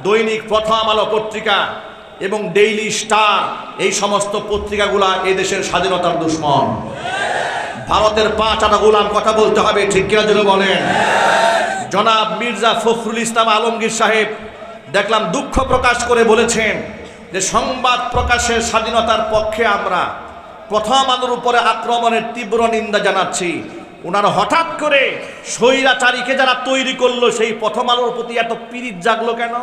দৈনিক প্রথম আলো পত্রিকা এবং ডেইলি স্টার, এই সমস্ত পত্রিকাগুলা এই দেশের স্বাধীনতার দুশ্মন। ভারতের 5 গোলাম, কথা বলতে হবে, ঠিক কিনা জন্য বলেন। জনাব মির্জা ফখরুল ইসলাম আলমগীর সাহেব দেখলাম দুঃখ প্রকাশ করে বলেছেন যে সংবাদ প্রকাশের স্বাধীনতার পক্ষে আমরা, প্রথম আলোর উপরে আক্রমণের তীব্র নিন্দা জানাচ্ছি। ওনারা হঠাৎ করে স্বৈরাচারীকে যারা তৈরি করলো, সেই প্রথম আলোর প্রতি এত পীড়িত জাগলো কেন?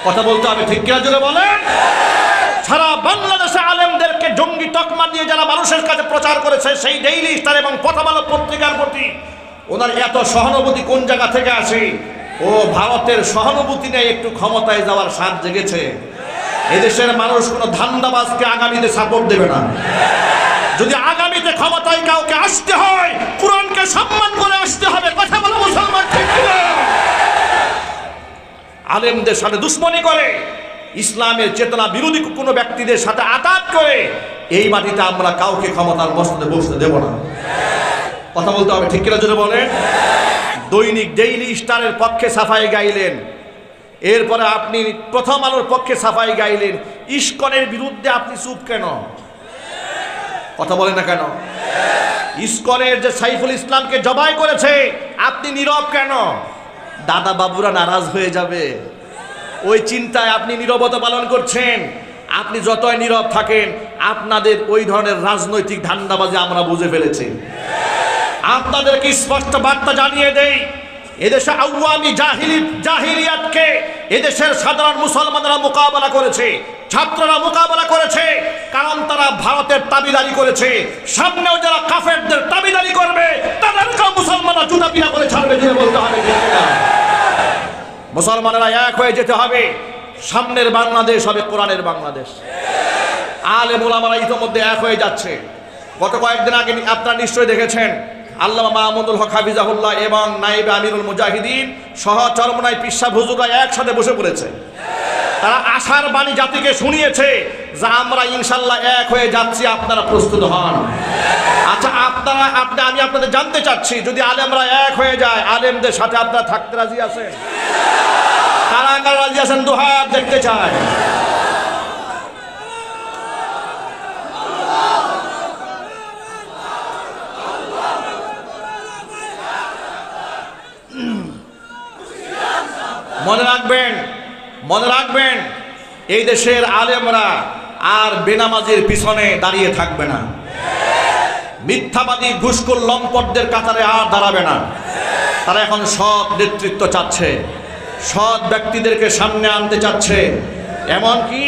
কথা বলতে হবে, ঠিক কিনা জোরে বলেন। সারা বাংলাদেশে আলেমদেরকে জঙ্গি তকমা দিয়ে যারা মানুষের কাছে প্রচার করেছে, সেই ডেইলি স্টার এবং প্রথম আলো পত্রিকার প্রতি ওনার এত সহানুভূতি কোন জায়গা থেকে আসে? ও ভারতের সহানুভূতি নেই, একটু ক্ষমতায় যাওয়ার স্বাদ জেগেছে। এদেশের মানুষ কোনো ধান্দাবাজকে আগামীতে সাপোর্ট দেবে না। যদি আগামীতে ক্ষমতায় কাউকে আসতে হয়, কোরআনকে সম্মান করে আসতে হবে। কথা বলো মুসলমান, ঠিক কিনা? আলেমদের সাথে দুশ্মনী করে, ইসলামের চেতনা বিরোধী কোনো ব্যক্তিদের সাথে আঘাত করে, এই মাটিতে আমরা কাউকে ক্ষমতার মসনদে বসতে দেব না। কথা বলতে হবে, ঠিক কিনা জোরে বলেন। দৈনিক ডেইলি স্টারের পক্ষে সাফাই গাইলেন, এরপরে আপনি প্রথম আলোর পক্ষে সাফাই গাইলেন, ইস্কনের বিরুদ্ধে আপনি চুপ কেন? কথা বলেন না কেন? ইস্কনের যে সাইফুল ইসলামকে জবাই করেছে, আপনি নীরব কেন? দাদা বাবুরা নারাজ হয়ে যাবে, ওই চিন্তায় আপনি নীরবতা পালন করছেন। আপনি যতই নীরব থাকেন, আপনাদের ওই ধরনের রাজনৈতিক ধান্দাবাজি আমরা বুঝে ফেলেছি। আপনাদেরকে স্পষ্ট বার্তা জানিয়ে দেই, এদেশে আওয়ামী জাহিলিয়াতকে এদেশের সাধারণ মুসলমানরা মোকাবেলা করেছে, ছাত্ররা মোকাবেলা করেছে, কারণ তারা ভারতের দাবিদারি করেছে। সামনেও যারা কাফেরদের দাবিদারি করবে, তাদেরকেও মুসলমানরা জুতা পিটা করে ছাড়বে, দিয়ে বলতে হবে। মুসলমানেরা এক হয়ে যেতে হবে। সামনের বাংলাদেশ হবে কোরআনের বাংলাদেশ। আলেম ওলামারা ইতিমধ্যে এক হয়ে যাচ্ছে। গত কয়েকদিন আগে আপনারা নিশ্চয়ই দেখেছেন, আল্লামা মাহমুদুল হক হাফিজাহুল্লাহ এবং নায়েবে আমিরুল মুজাহিদিন সহ চরমনাই পিসা হুজুররা একসাথে বসে পড়েছে। তারা আশার বাণী জাতিকে শুনিয়েছে যে আমরা ইনশাল্লাহ এক হয়ে যাচ্ছি, আপনারা প্রস্তুত হন। আচ্ছা, আমি আপনাদের জানতে চাচ্ছি, যদি আলেমরা এক হয়ে যায়, আলেমদের সাথে আপনারা থাকতে রাজি আছেন? কারা কারা রাজি আছেন? দুহাত দেখতে চায়। মনে রাখবেন, এই দেশের আলেমরা আর বেনামাজির পিছনে দাঁড়িয়ে থাকবে না। মিথ্যাবাদী ঘুষখোর লম্পটদের কাতারে আর দাঁড়াবে না। তারা এখন সৎ নেতৃত্ব চাচ্ছে, সৎ ব্যক্তিদেরকে সামনে আনতে চাচ্ছে, এমনকি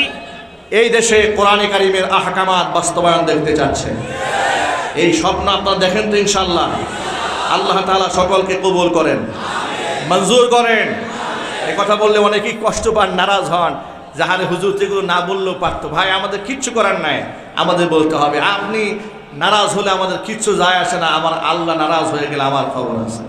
এই দেশে কোরআনে কারিমের আহকামাত বাস্তবায়ন দেখতে চাচ্ছে। এই স্বপ্ন আপনারা দেখেন তো ইনশাআল্লাহ। আল্লাহ তাআলা সকলকে কবুল করেন, মঞ্জুর করেন। এ কথা বললে অনেকেই কষ্ট পান, নারাজ হন, যাহারে হুজুর যেগুলো না বললেও পারতো। ভাই, আমাদের কিচ্ছু করার নাই, আমাদের বলতে হবে। আপনি নারাজ হলে আমাদের কিচ্ছু যায় আসে না, আমার আল্লাহ নারাজ হয়ে গেলে আমার খবর আছে।